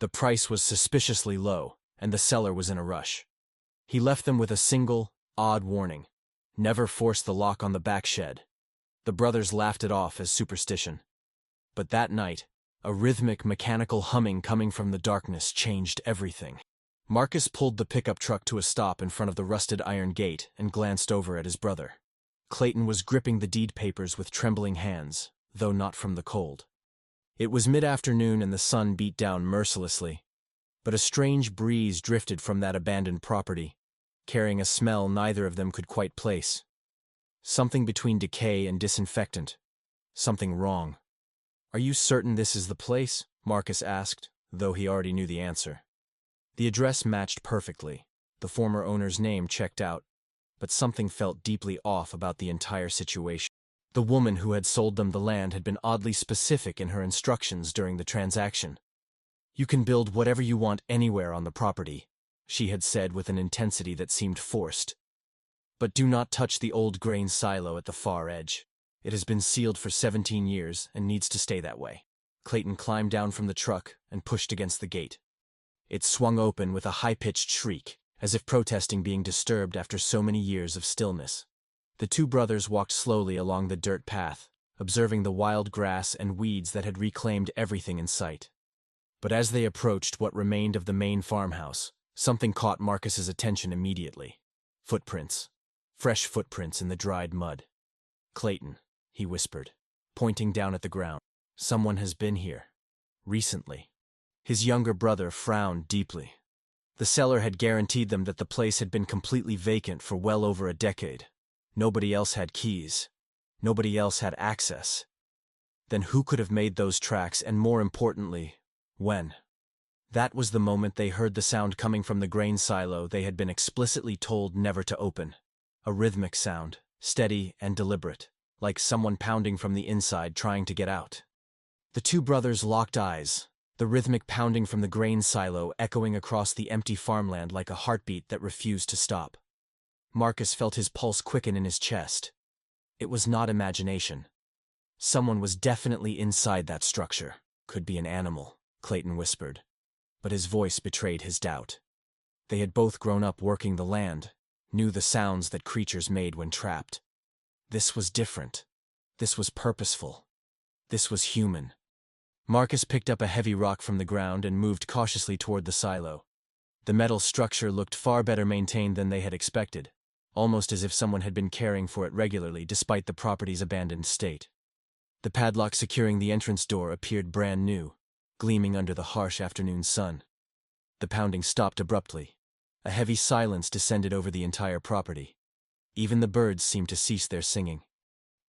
The price was suspiciously low, and the seller was in a rush. He left them with a single, odd warning: never force the lock on the back shed. The brothers laughed it off as superstition. But that night, a rhythmic mechanical humming coming from the darkness changed everything. Marcus pulled the pickup truck to a stop in front of the rusted iron gate and glanced over at his brother. Clayton was gripping the deed papers with trembling hands, though not from the cold. It was mid-afternoon and the sun beat down mercilessly, but a strange breeze drifted from that abandoned property, carrying a smell neither of them could quite place. Something between decay and disinfectant. Something wrong. "Are you certain this is the place?" Marcus asked, though he already knew the answer. The address matched perfectly. The former owner's name checked out, but something felt deeply off about the entire situation. The woman who had sold them the land had been oddly specific in her instructions during the transaction. "You can build whatever you want anywhere on the property," she had said with an intensity that seemed forced. "But do not touch the old grain silo at the far edge. It has been sealed for 17 years and needs to stay that way." Clayton climbed down from the truck and pushed against the gate. It swung open with a high-pitched shriek, as if protesting being disturbed after so many years of stillness. The two brothers walked slowly along the dirt path, observing the wild grass and weeds that had reclaimed everything in sight. But as they approached what remained of the main farmhouse, something caught Marcus's attention immediately. Footprints. Fresh footprints in the dried mud. "Clayton," he whispered, pointing down at the ground. "Someone has been here. Recently." His younger brother frowned deeply. The seller had guaranteed them that the place had been completely vacant for well over a decade. Nobody else had keys. Nobody else had access. Then who could have made those tracks, and more importantly, when? That was the moment they heard the sound coming from the grain silo they had been explicitly told never to open. A rhythmic sound, steady and deliberate, like someone pounding from the inside trying to get out. The two brothers locked eyes, the rhythmic pounding from the grain silo echoing across the empty farmland like a heartbeat that refused to stop. Marcus felt his pulse quicken in his chest. It was not imagination. Someone was definitely inside that structure. "Could be an animal," Clayton whispered, but his voice betrayed his doubt. They had both grown up working the land, knew the sounds that creatures made when trapped. This was different. This was purposeful. This was human. Marcus picked up a heavy rock from the ground and moved cautiously toward the silo. The metal structure looked far better maintained than they had expected, almost as if someone had been caring for it regularly despite the property's abandoned state. The padlock securing the entrance door appeared brand new, gleaming under the harsh afternoon sun. The pounding stopped abruptly. A heavy silence descended over the entire property. Even the birds seemed to cease their singing.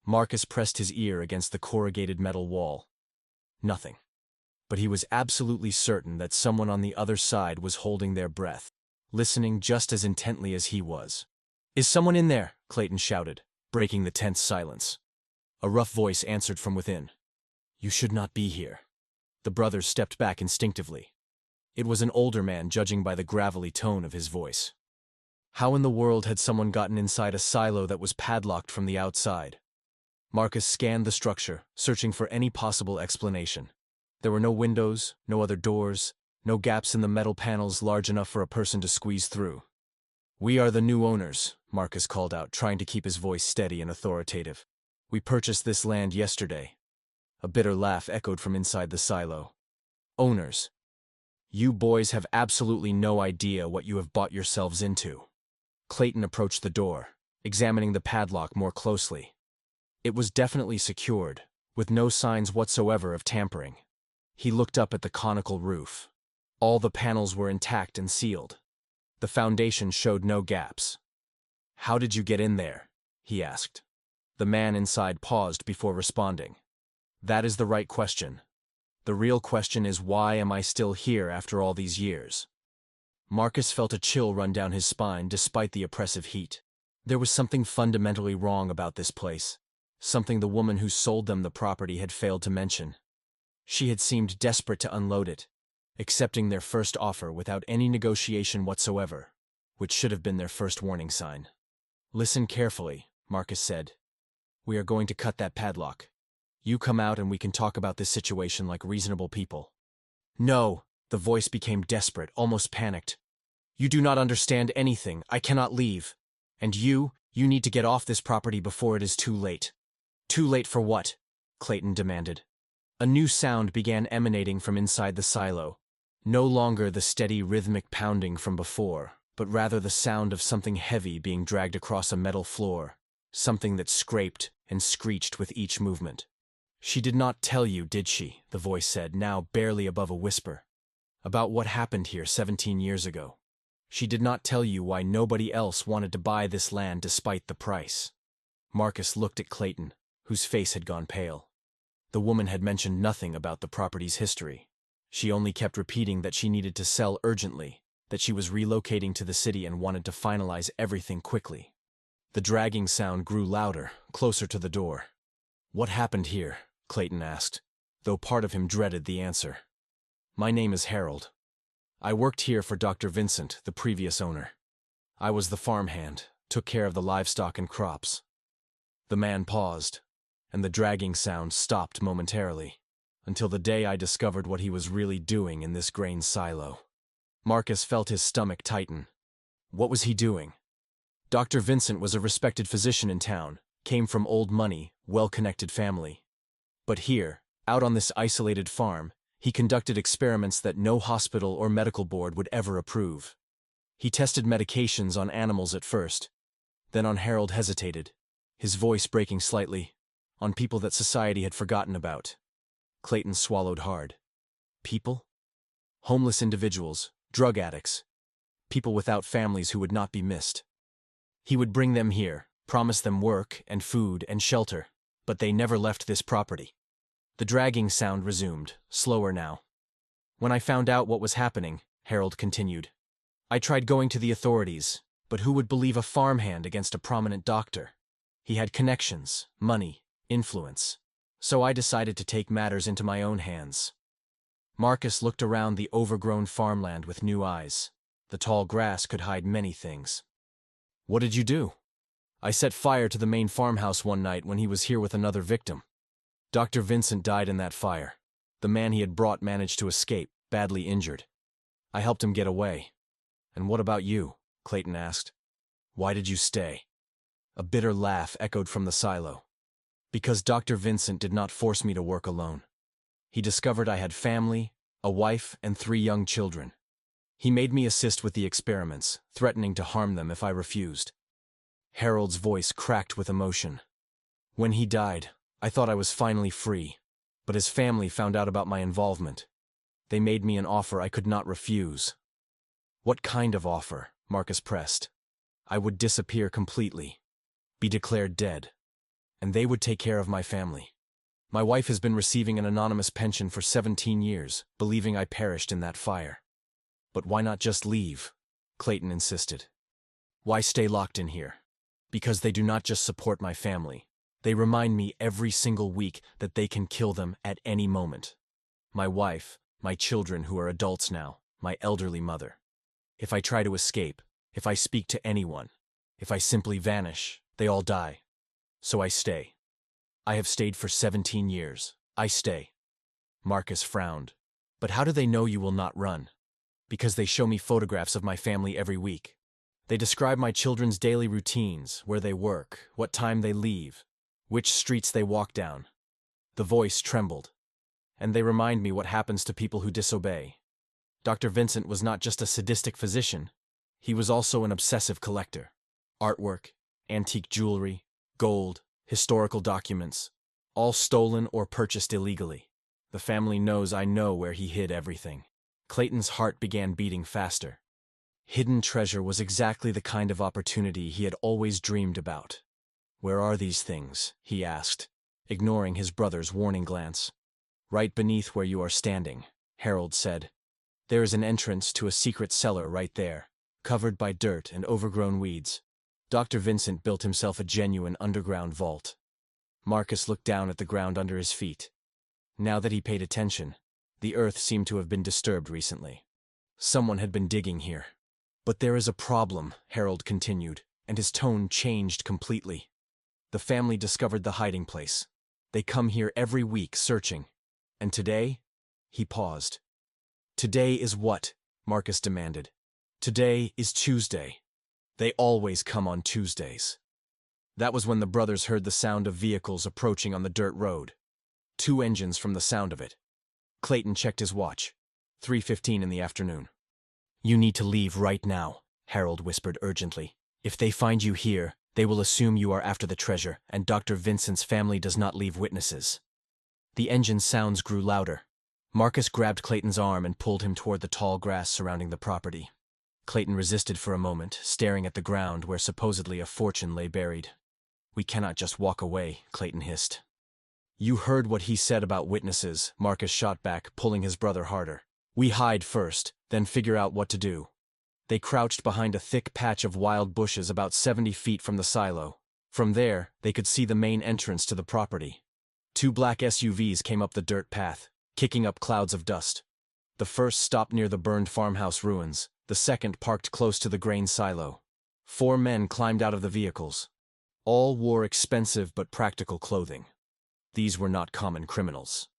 Marcus pressed his ear against the corrugated metal wall. Nothing. But he was absolutely certain that someone on the other side was holding their breath, listening just as intently as he was. "Is someone in there?" Clayton shouted, breaking the tense silence. A rough voice answered from within. "You should not be here." The brothers stepped back instinctively. It was an older man, judging by the gravelly tone of his voice. How in the world had someone gotten inside a silo that was padlocked from the outside? Marcus scanned the structure, searching for any possible explanation. There were no windows, no other doors, no gaps in the metal panels large enough for a person to squeeze through. "We are the new owners," Marcus called out, trying to keep his voice steady and authoritative. "We purchased this land yesterday." A bitter laugh echoed from inside the silo. "Owners. You boys have absolutely no idea what you have bought yourselves into." Clayton approached the door, examining the padlock more closely. It was definitely secured, with no signs whatsoever of tampering. He looked up at the conical roof. All the panels were intact and sealed. The foundation showed no gaps. "How did you get in there?" he asked. The man inside paused before responding. "That is the right question. The real question is, why am I still here after all these years?" Marcus felt a chill run down his spine despite the oppressive heat. There was something fundamentally wrong about this place, something the woman who sold them the property had failed to mention. She had seemed desperate to unload it, accepting their first offer without any negotiation whatsoever, which should have been their first warning sign. "Listen carefully," Marcus said. "We are going to cut that padlock. You come out and we can talk about this situation like reasonable people." "No," The voice became desperate, almost panicked. "You do not understand anything. I cannot leave. And you need to get off this property before it is too late." "Too late for what?" Clayton demanded. A new sound began emanating from inside the silo. No longer the steady rhythmic pounding from before, but rather the sound of something heavy being dragged across a metal floor, something that scraped and screeched with each movement. "She did not tell you, did she?" the voice said, now barely above a whisper. "About what happened here 17 years ago. She did not tell you why nobody else wanted to buy this land despite the price." Marcus looked at Clayton, whose face had gone pale. The woman had mentioned nothing about the property's history. She only kept repeating that she needed to sell urgently, that she was relocating to the city and wanted to finalize everything quickly. The dragging sound grew louder, closer to the door. "What happened here?" Clayton asked, though part of him dreaded the answer. "My name is Harold. I worked here for Dr. Vincent, the previous owner. I was the farmhand, took care of the livestock and crops." The man paused, and the dragging sound stopped momentarily, until the day I discovered what he was really doing in this grain silo. Marcus felt his stomach tighten. What was he doing? Dr. Vincent was a respected physician in town, came from old money, well-connected family. But here, out on this isolated farm, he conducted experiments that no hospital or medical board would ever approve. He tested medications on animals at first, then on Harold hesitated, his voice breaking slightly, on people that society had forgotten about. Clayton swallowed hard. People? Homeless individuals, drug addicts, people without families who would not be missed. He would bring them here, promise them work and food and shelter, but they never left this property. The dragging sound resumed, slower now. "When I found out what was happening," Harold continued, "I tried going to the authorities, but who would believe a farmhand against a prominent doctor? He had connections, money, influence. So I decided to take matters into my own hands." Marcus looked around the overgrown farmland with new eyes. The tall grass could hide many things. "What did you do?" "I set fire to the main farmhouse one night when he was here with another victim. Dr. Vincent died in that fire. The man he had brought managed to escape, badly injured. I helped him get away." "And what about you?" Clayton asked. "Why did you stay?" A bitter laugh echoed from the silo. "Because Dr. Vincent did not force me to work alone. He discovered I had family, a wife, and 3 young children. He made me assist with the experiments, threatening to harm them if I refused." Harold's voice cracked with emotion. "When he died, I thought I was finally free, but his family found out about my involvement. They made me an offer I could not refuse." "What kind of offer?" Marcus pressed. "I would disappear completely, be declared dead, and they would take care of my family. My wife has been receiving an anonymous pension for 17 years, believing I perished in that fire." "But why not just leave?" Clayton insisted. "Why stay locked in here? Because they do not just support my family. They remind me every single week that they can kill them at any moment. My wife, my children who are adults now, my elderly mother. If I try to escape, if I speak to anyone, if I simply vanish, they all die. So I stay. I have stayed for 17 years. I stay." Marcus frowned. "But how do they know you will not run?" "Because they show me photographs of my family every week. They describe my children's daily routines, where they work, what time they leave, which streets they walk down." The voice trembled. "And they remind me what happens to people who disobey. Dr. Vincent was not just a sadistic physician. He was also an obsessive collector. Artwork, antique jewelry, gold, historical documents, all stolen or purchased illegally. The family knows I know where he hid everything." Clayton's heart began beating faster. Hidden treasure was exactly the kind of opportunity he had always dreamed about. "Where are these things?" he asked, ignoring his brother's warning glance. "Right beneath where you are standing," Harold said. "There is an entrance to a secret cellar right there, covered by dirt and overgrown weeds. Dr. Vincent built himself a genuine underground vault." Marcus looked down at the ground under his feet. Now that he paid attention, the earth seemed to have been disturbed recently. Someone had been digging here. "But there is a problem," Harold continued, and his tone changed completely. "The family discovered the hiding place. They come here every week searching. And today?" He paused. Today is what? Marcus demanded. Today is Tuesday. They always come on Tuesdays. That was when the brothers heard the sound of vehicles approaching on the dirt road. 2 engines from the sound of it. Clayton checked his watch. 3:15 in the afternoon. You need to leave right now, Harold whispered urgently. If they find you here, they will assume you are after the treasure, and Dr. Vincent's family does not leave witnesses. The engine sounds grew louder. Marcus grabbed Clayton's arm and pulled him toward the tall grass surrounding the property. Clayton resisted for a moment, staring at the ground where supposedly a fortune lay buried. We cannot just walk away, Clayton hissed. You heard what he said about witnesses, Marcus shot back, pulling his brother harder. We hide first, then figure out what to do. They crouched behind a thick patch of wild bushes about 70 feet from the silo. From there, they could see the main entrance to the property. 2 black SUVs came up the dirt path, kicking up clouds of dust. The first stopped near the burned farmhouse ruins, the second parked close to the grain silo. 4 men climbed out of the vehicles. All wore expensive but practical clothing. These were not common criminals.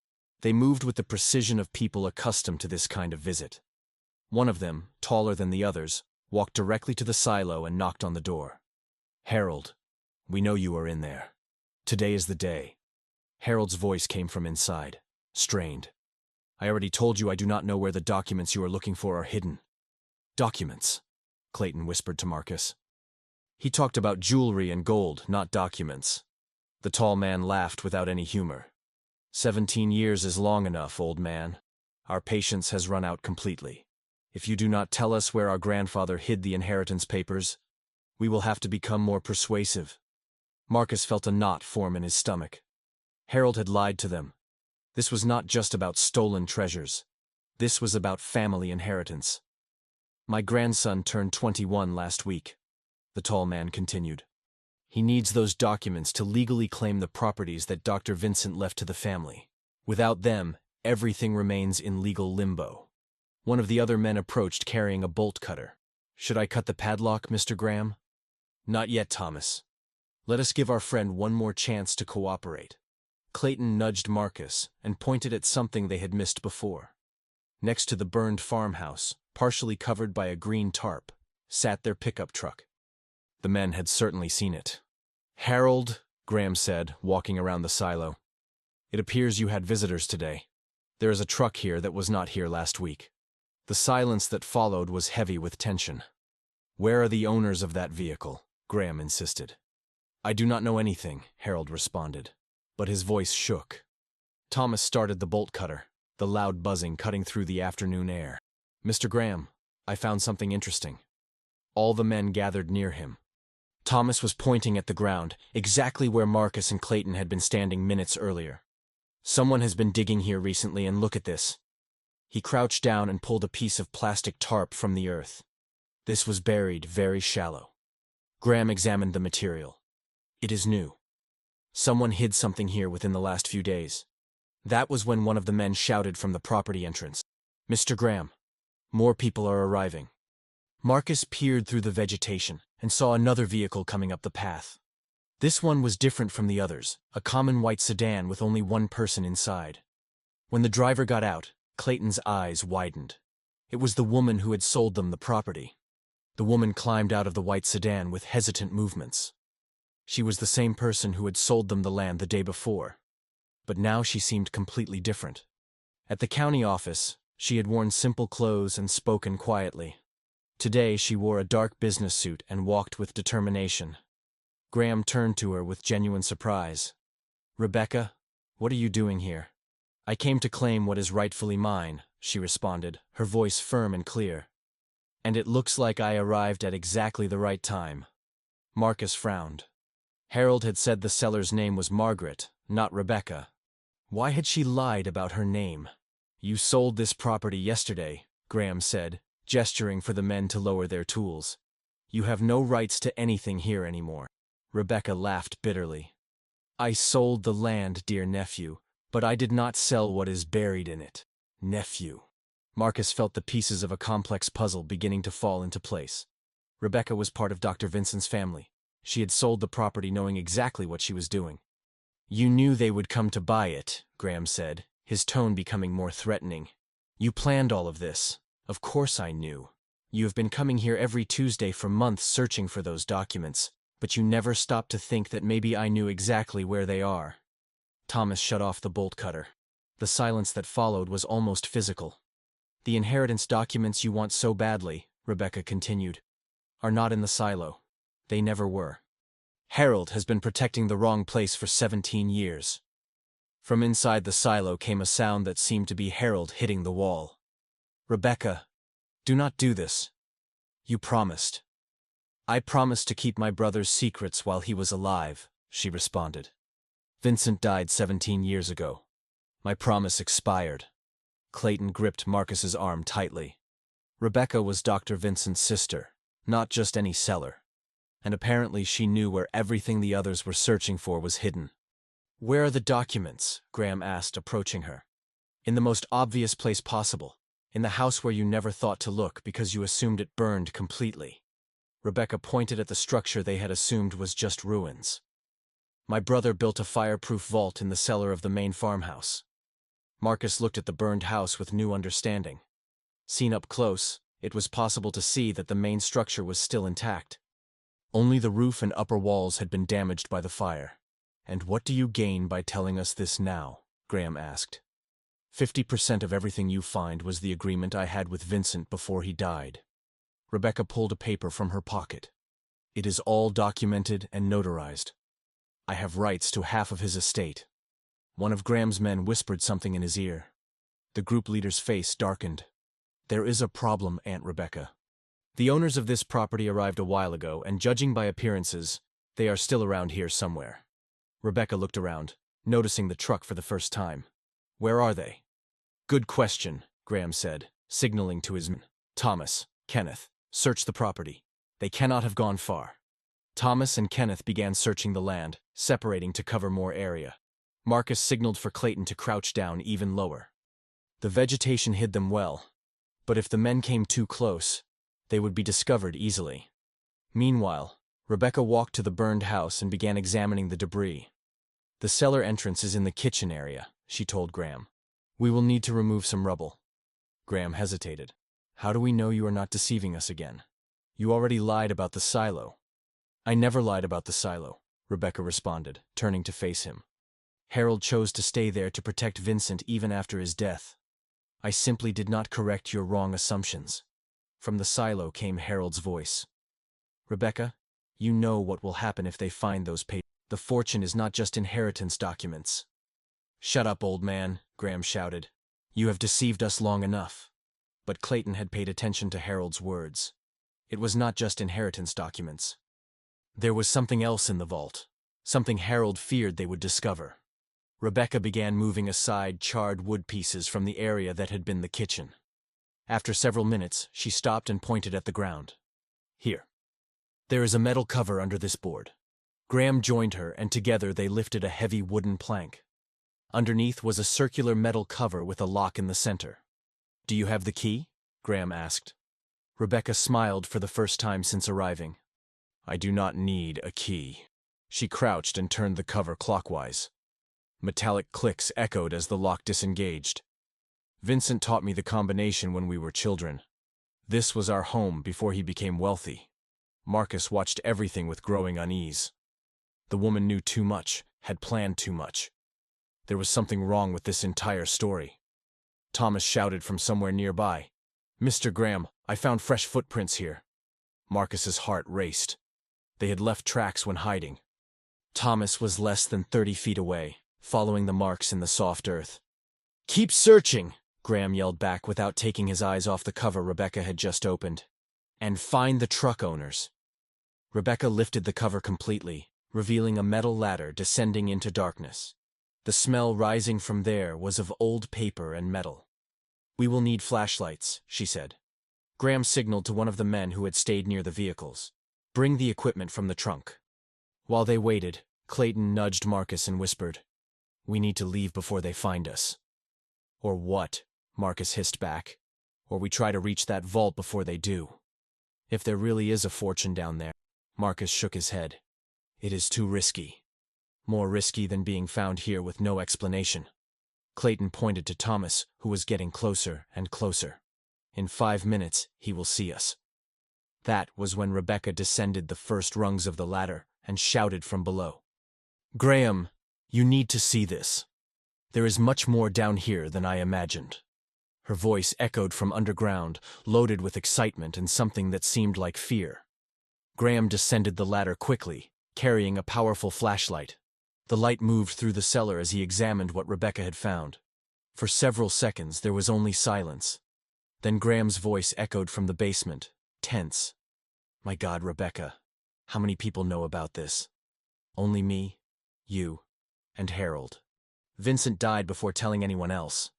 They moved with the precision of people accustomed to this kind of visit. One of them, taller than the others, walked directly to the silo and knocked on the door. Harold, we know you are in there. Today is the day. Harold's voice came from inside, strained. I already told you I do not know where the documents you are looking for are hidden. Documents, Clayton whispered to Marcus. He talked about jewelry and gold, not documents. The tall man laughed without any humor. 17 years is long enough, old man. Our patience has run out completely. If you do not tell us where our grandfather hid the inheritance papers, we will have to become more persuasive. Marcus felt a knot form in his stomach. Harold had lied to them. This was not just about stolen treasures. This was about family inheritance. My grandson turned 21 last week, the tall man continued. He needs those documents to legally claim the properties that Dr. Vincent left to the family. Without them, everything remains in legal limbo. One of the other men approached carrying a bolt cutter. Should I cut the padlock, Mr. Graham? Not yet, Thomas. Let us give our friend one more chance to cooperate. Clayton nudged Marcus and pointed at something they had missed before. Next to the burned farmhouse, partially covered by a green tarp, sat their pickup truck. The men had certainly seen it. Harold, Graham said, walking around the silo. It appears you had visitors today. There is a truck here that was not here last week. The silence that followed was heavy with tension. Where are the owners of that vehicle? Graham insisted. I do not know anything, Harold responded, but his voice shook. Thomas started the bolt cutter, the loud buzzing cutting through the afternoon air. Mr. Graham, I found something interesting. All the men gathered near him. Thomas was pointing at the ground, exactly where Marcus and Clayton had been standing minutes earlier. Someone has been digging here recently, and look at this. He crouched down and pulled a piece of plastic tarp from the earth. This was buried very shallow. Graham examined the material. It is new. Someone hid something here within the last few days. That was when one of the men shouted from the property entrance. Mr. Graham, more people are arriving. Marcus peered through the vegetation and saw another vehicle coming up the path. This one was different from the others, a common white sedan with only one person inside. When the driver got out, Clayton's eyes widened. It was the woman who had sold them the property. The woman climbed out of the white sedan with hesitant movements. She was the same person who had sold them the land the day before, but now she seemed completely different. At the county office, she had worn simple clothes and spoken quietly. Today she wore a dark business suit and walked with determination. Graham turned to her with genuine surprise. Rebecca, what are you doing here? I came to claim what is rightfully mine, she responded, her voice firm and clear. And it looks like I arrived at exactly the right time. Marcus frowned. Harold had said the seller's name was Margaret, not Rebecca. Why had she lied about her name? You sold this property yesterday, Graham said, gesturing for the men to lower their tools. You have no rights to anything here anymore. Rebecca laughed bitterly. I sold the land, dear nephew, but I did not sell what is buried in it. Nephew. Marcus felt the pieces of a complex puzzle beginning to fall into place. Rebecca was part of Dr. Vincent's family. She had sold the property knowing exactly what she was doing. You knew they would come to buy it, Graham said, his tone becoming more threatening. You planned all of this. Of course I knew. You have been coming here every Tuesday for months searching for those documents, but you never stopped to think that maybe I knew exactly where they are. Thomas shut off the bolt cutter. The silence that followed was almost physical. The inheritance documents you want so badly, Rebecca continued, are not in the silo. They never were. Harold has been protecting the wrong place for 17 years. From inside the silo came a sound that seemed to be Harold hitting the wall. Rebecca, do not do this. You promised. I promised to keep my brother's secrets while he was alive, she responded. Vincent died 17 years ago. My promise expired. Clayton gripped Marcus's arm tightly. Rebecca was Dr. Vincent's sister, not just any seller. And apparently she knew where everything the others were searching for was hidden. Where are the documents? Graham asked, approaching her. In the most obvious place possible. In the house where you never thought to look because you assumed it burned completely. Rebecca pointed at the structure they had assumed was just ruins. My brother built a fireproof vault in the cellar of the main farmhouse. Marcus looked at the burned house with new understanding. Seen up close, it was possible to see that the main structure was still intact. Only the roof and upper walls had been damaged by the fire. And what do you gain by telling us this now? Graham asked. 50% of everything you find was the agreement I had with Vincent before he died. Rebecca pulled a paper from her pocket. It is all documented and notarized. I have rights to half of his estate. One of Graham's men whispered something in his ear. The group leader's face darkened. There is a problem, Aunt Rebecca. The owners of this property arrived a while ago, and judging by appearances, they are still around here somewhere. Rebecca looked around, noticing the truck for the first time. Where are they? Good question, Graham said, signaling to his men. Thomas, Kenneth, search the property. They cannot have gone far. Thomas and Kenneth began searching the land, separating to cover more area. Marcus signaled for Clayton to crouch down even lower. The vegetation hid them well, but if the men came too close, they would be discovered easily. Meanwhile, Rebecca walked to the burned house and began examining the debris. The cellar entrance is in the kitchen area, she told Graham. We will need to remove some rubble. Graham hesitated. How do we know you are not deceiving us again? You already lied about the silo. I never lied about the silo, Rebecca responded, turning to face him. Harold chose to stay there to protect Vincent even after his death. I simply did not correct your wrong assumptions. From the silo came Harold's voice. Rebecca, you know what will happen if they find those papers. The fortune is not just inheritance documents. Shut up, old man, Graham shouted. You have deceived us long enough. But Clayton had paid attention to Harold's words. It was not just inheritance documents. There was something else in the vault, something Harold feared they would discover. Rebecca began moving aside charred wood pieces from the area that had been the kitchen. After several minutes, she stopped and pointed at the ground. Here. There is a metal cover under this board. Graham joined her, and together they lifted a heavy wooden plank. Underneath was a circular metal cover with a lock in the center. Do you have the key? Graham asked. Rebecca smiled for the first time since arriving. I do not need a key. She crouched and turned the cover clockwise. Metallic clicks echoed as the lock disengaged. Vincent taught me the combination when we were children. This was our home before he became wealthy. Marcus watched everything with growing unease. The woman knew too much, had planned too much. There was something wrong with this entire story. Thomas shouted from somewhere nearby. Mr. Graham, I found fresh footprints here. Marcus's heart raced. They had left tracks when hiding. Thomas was less than 30 feet away, following the marks in the soft earth. Keep searching, Graham yelled back without taking his eyes off the cover Rebecca had just opened. And find the truck owners. Rebecca lifted the cover completely, revealing a metal ladder descending into darkness. The smell rising from there was of old paper and metal. We will need flashlights, she said. Graham signaled to one of the men who had stayed near the vehicles. Bring the equipment from the trunk. While they waited, Clayton nudged Marcus and whispered, We need to leave before they find us. Or what? Marcus hissed back. Or we try to reach that vault before they do. If there really is a fortune down there, Marcus shook his head. It is too risky. More risky than being found here with no explanation. Clayton pointed to Thomas, who was getting closer and closer. In 5 minutes, he will see us. That was when Rebecca descended the first rungs of the ladder and shouted from below. Graham, you need to see this. There is much more down here than I imagined. Her voice echoed from underground, loaded with excitement and something that seemed like fear. Graham descended the ladder quickly, carrying a powerful flashlight. The light moved through the cellar as he examined what Rebecca had found. For several seconds there was only silence. Then Graham's voice echoed from the basement, tense. My God, Rebecca, how many people know about this? Only me, you, and Harold. Vincent died before telling anyone else.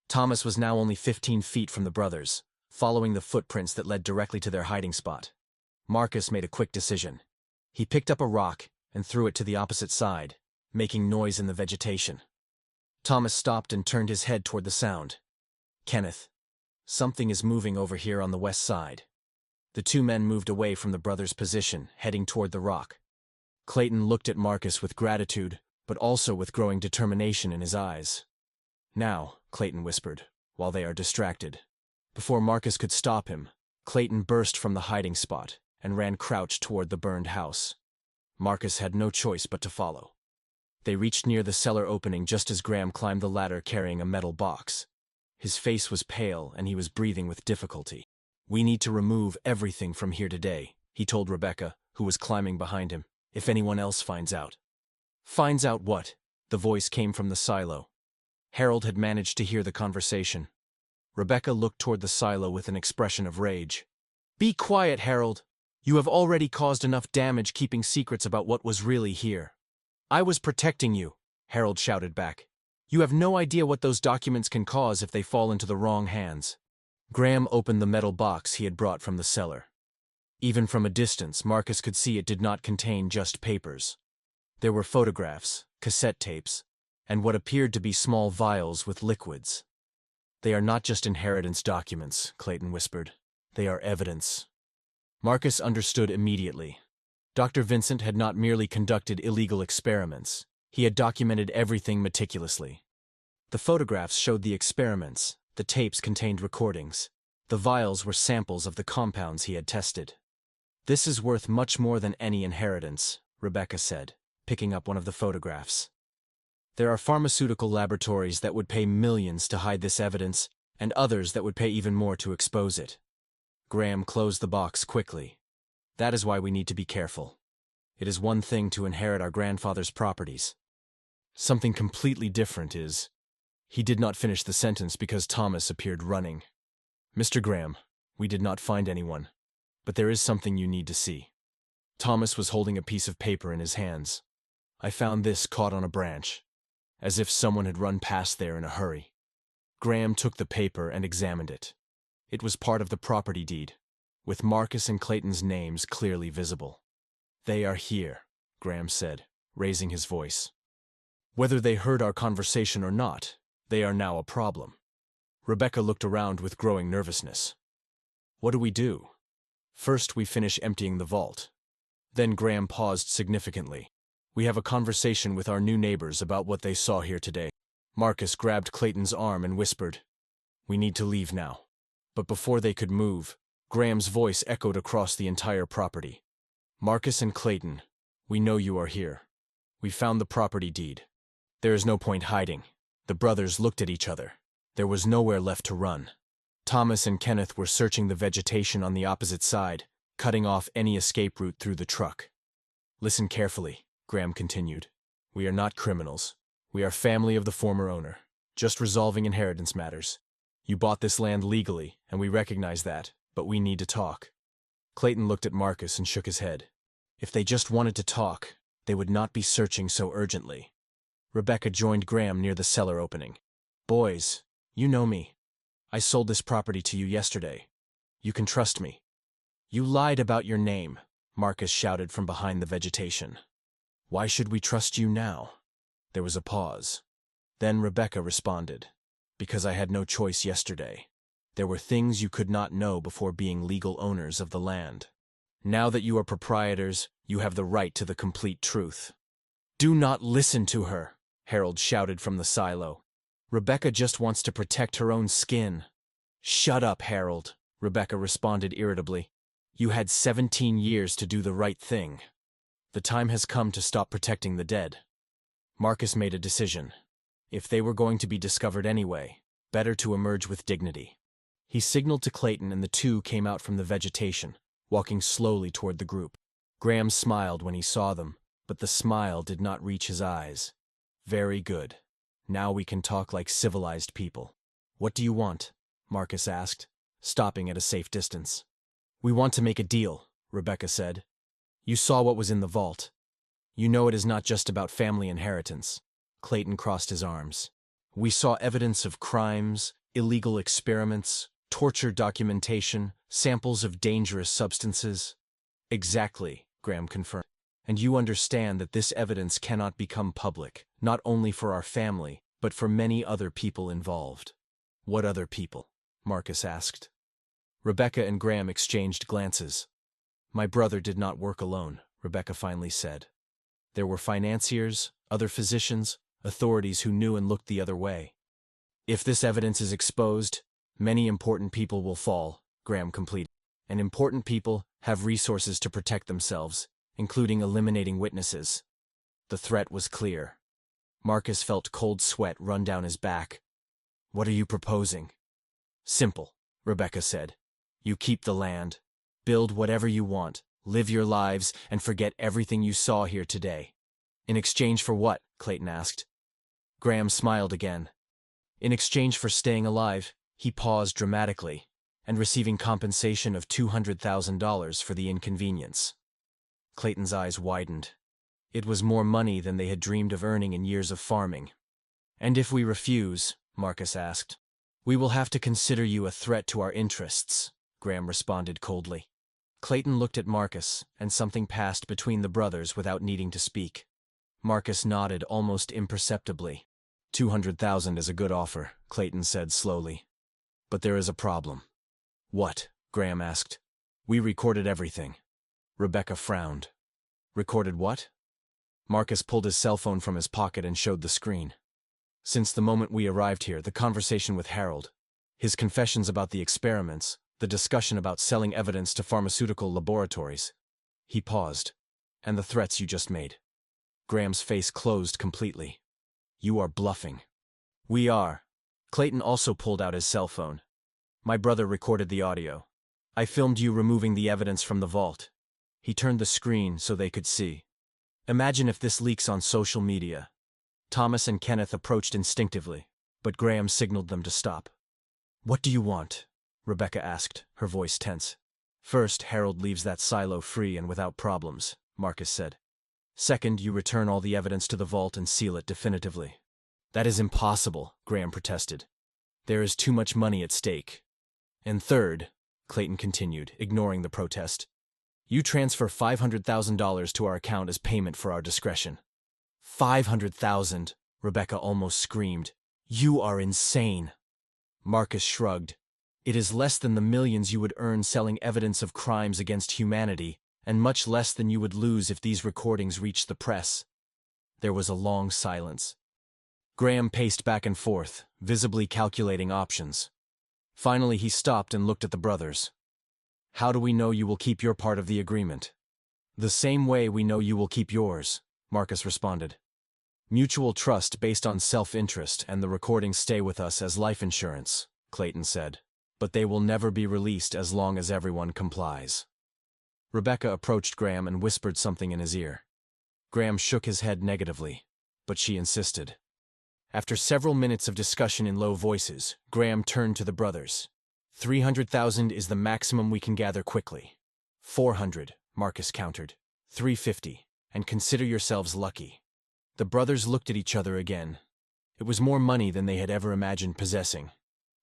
Thomas was now only 15 feet from the brothers, following the footprints that led directly to their hiding spot. Marcus made a quick decision. He picked up a rock and threw it to the opposite side, making noise in the vegetation. Thomas stopped and turned his head toward the sound. Kenneth, something is moving over here on the west side. The two men moved away from the brothers' position, heading toward the rock. Clayton looked at Marcus with gratitude, but also with growing determination in his eyes. Now, Clayton whispered, while they are distracted. Before Marcus could stop him, Clayton burst from the hiding spot and ran crouched toward the burned house. Marcus had no choice but to follow. They reached near the cellar opening just as Graham climbed the ladder carrying a metal box. His face was pale and he was breathing with difficulty. We need to remove everything from here today, he told Rebecca, who was climbing behind him, if anyone else finds out. Finds out what? The voice came from the silo. Harold had managed to hear the conversation. Rebecca looked toward the silo with an expression of rage. Be quiet, Harold. You have already caused enough damage keeping secrets about what was really here. I was protecting you, Harold shouted back. You have no idea what those documents can cause if they fall into the wrong hands. Graham opened the metal box he had brought from the cellar. Even from a distance, Marcus could see it did not contain just papers. There were photographs, cassette tapes, and what appeared to be small vials with liquids. They are not just inheritance documents, Clayton whispered. They are evidence. Marcus understood immediately. Dr. Vincent had not merely conducted illegal experiments. He had documented everything meticulously. The photographs showed the experiments, the tapes contained recordings. The vials were samples of the compounds he had tested. This is worth much more than any inheritance, Rebecca said, picking up one of the photographs. There are pharmaceutical laboratories that would pay millions to hide this evidence, and others that would pay even more to expose it. Graham closed the box quickly. That is why we need to be careful. It is one thing to inherit our grandfather's properties. Something completely different is... He did not finish the sentence because Thomas appeared running. Mr. Graham, we did not find anyone, but there is something you need to see. Thomas was holding a piece of paper in his hands. I found this caught on a branch, as if someone had run past there in a hurry. Graham took the paper and examined it. It was part of the property deed, with Marcus and Clayton's names clearly visible. They are here, Graham said, raising his voice. Whether they heard our conversation or not, they are now a problem. Rebecca looked around with growing nervousness. What do we do? First, we finish emptying the vault. Then Graham paused significantly. We have a conversation with our new neighbors about what they saw here today. Marcus grabbed Clayton's arm and whispered, We need to leave now. But before they could move, Graham's voice echoed across the entire property. Marcus and Clayton, we know you are here. We found the property deed. There is no point hiding. The brothers looked at each other. There was nowhere left to run. Thomas and Kenneth were searching the vegetation on the opposite side, cutting off any escape route through the truck. Listen carefully, Graham continued. We are not criminals. We are family of the former owner, just resolving inheritance matters. You bought this land legally, and we recognize that, but we need to talk. Clayton looked at Marcus and shook his head. If they just wanted to talk, they would not be searching so urgently. Rebecca joined Graham near the cellar opening. Boys, you know me. I sold this property to you yesterday. You can trust me. You lied about your name, Marcus shouted from behind the vegetation. Why should we trust you now? There was a pause. Then Rebecca responded. Because I had no choice yesterday. There were things you could not know before being legal owners of the land. Now that you are proprietors, you have the right to the complete truth. Do not listen to her, Harold shouted from the silo. Rebecca just wants to protect her own skin. Shut up, Harold, Rebecca responded irritably. You had 17 years to do the right thing. The time has come to stop protecting the dead. Marcus made a decision. If they were going to be discovered anyway, better to emerge with dignity. He signaled to Clayton and the two came out from the vegetation, walking slowly toward the group. Graham smiled when he saw them, but the smile did not reach his eyes. Very good. Now we can talk like civilized people. What do you want? Marcus asked, stopping at a safe distance. We want to make a deal, Rebecca said. You saw what was in the vault. You know it is not just about family inheritance. Clayton crossed his arms. We saw evidence of crimes, illegal experiments, torture documentation, samples of dangerous substances. Exactly, Graham confirmed. And you understand that this evidence cannot become public, not only for our family, but for many other people involved. What other people? Marcus asked. Rebecca and Graham exchanged glances. My brother did not work alone, Rebecca finally said. There were financiers, other physicians, authorities who knew and looked the other way. If this evidence is exposed, many important people will fall, Graham completed. And important people have resources to protect themselves, including eliminating witnesses. The threat was clear. Marcus felt cold sweat run down his back. What are you proposing? Simple, Rebecca said. You keep the land, build whatever you want, live your lives, and forget everything you saw here today. In exchange for what? Clayton asked. Graham smiled again. In exchange for staying alive, he paused dramatically, and receiving compensation of $200,000 for the inconvenience. Clayton's eyes widened. It was more money than they had dreamed of earning in years of farming. And if we refuse, Marcus asked, we will have to consider you a threat to our interests, Graham responded coldly. Clayton looked at Marcus, and something passed between the brothers without needing to speak. Marcus nodded almost imperceptibly. $200,000 is a good offer, Clayton said slowly. But there is a problem. What? Graham asked. We recorded everything. Rebecca frowned. Recorded what? Marcus pulled his cell phone from his pocket and showed the screen. Since the moment we arrived here, the conversation with Harold, his confessions about the experiments, the discussion about selling evidence to pharmaceutical laboratories. He paused. And the threats you just made. Graham's face closed completely. You are bluffing. We are. Clayton also pulled out his cell phone. My brother recorded the audio. I filmed you removing the evidence from the vault. He turned the screen so they could see. Imagine if this leaks on social media. Thomas and Kenneth approached instinctively, but Graham signaled them to stop. What do you want? Rebecca asked, her voice tense. First, Harold leaves that silo free and without problems, Marcus said. Second, you return all the evidence to the vault and seal it definitively. That is impossible, Graham protested. There is too much money at stake. And third, Clayton continued, ignoring the protest, you transfer $500,000 to our account as payment for our discretion. $500,000, Rebecca almost screamed. You are insane. Marcus shrugged. It is less than the millions you would earn selling evidence of crimes against humanity, and much less than you would lose if these recordings reached the press. There was a long silence. Graham paced back and forth, visibly calculating options. Finally, he stopped and looked at the brothers. How do we know you will keep your part of the agreement? The same way we know you will keep yours, Marcus responded. Mutual trust based on self-interest, and the recordings stay with us as life insurance, Clayton said. But they will never be released as long as everyone complies. Rebecca approached Graham and whispered something in his ear. Graham shook his head negatively, but she insisted. After several minutes of discussion in low voices, Graham turned to the brothers. 300,000 is the maximum we can gather quickly. 400, Marcus countered. 350, and consider yourselves lucky. The brothers looked at each other again. It was more money than they had ever imagined possessing.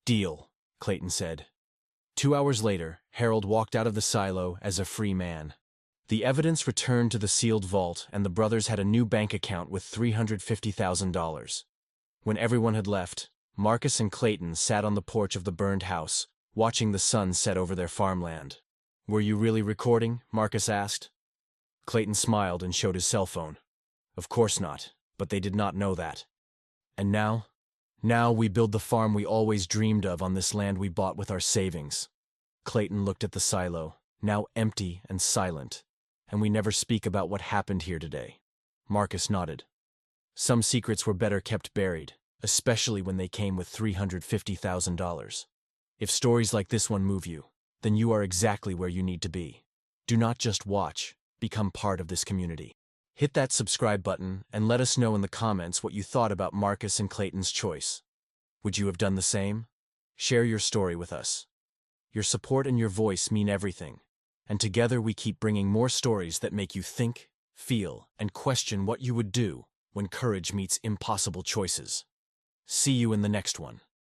Deal, Clayton said. 2 hours later, Harold walked out of the silo as a free man. The evidence returned to the sealed vault, and the brothers had a new bank account with $350,000. When everyone had left, Marcus and Clayton sat on the porch of the burned house, watching the sun set over their farmland. Were you really recording? Marcus asked. Clayton smiled and showed his cell phone. Of course not, but they did not know that. And now? Now we build the farm we always dreamed of on this land we bought with our savings. Clayton looked at the silo, now empty and silent. And we never speak about what happened here today. Marcus nodded. Some secrets were better kept buried, especially when they came with $350,000. If stories like this one move you, then you are exactly where you need to be. Do not just watch, become part of this community. Hit that subscribe button and let us know in the comments what you thought about Marcus and Clayton's choice. Would you have done the same? Share your story with us. Your support and your voice mean everything, and together we keep bringing more stories that make you think, feel, and question what you would do when courage meets impossible choices. See you in the next one.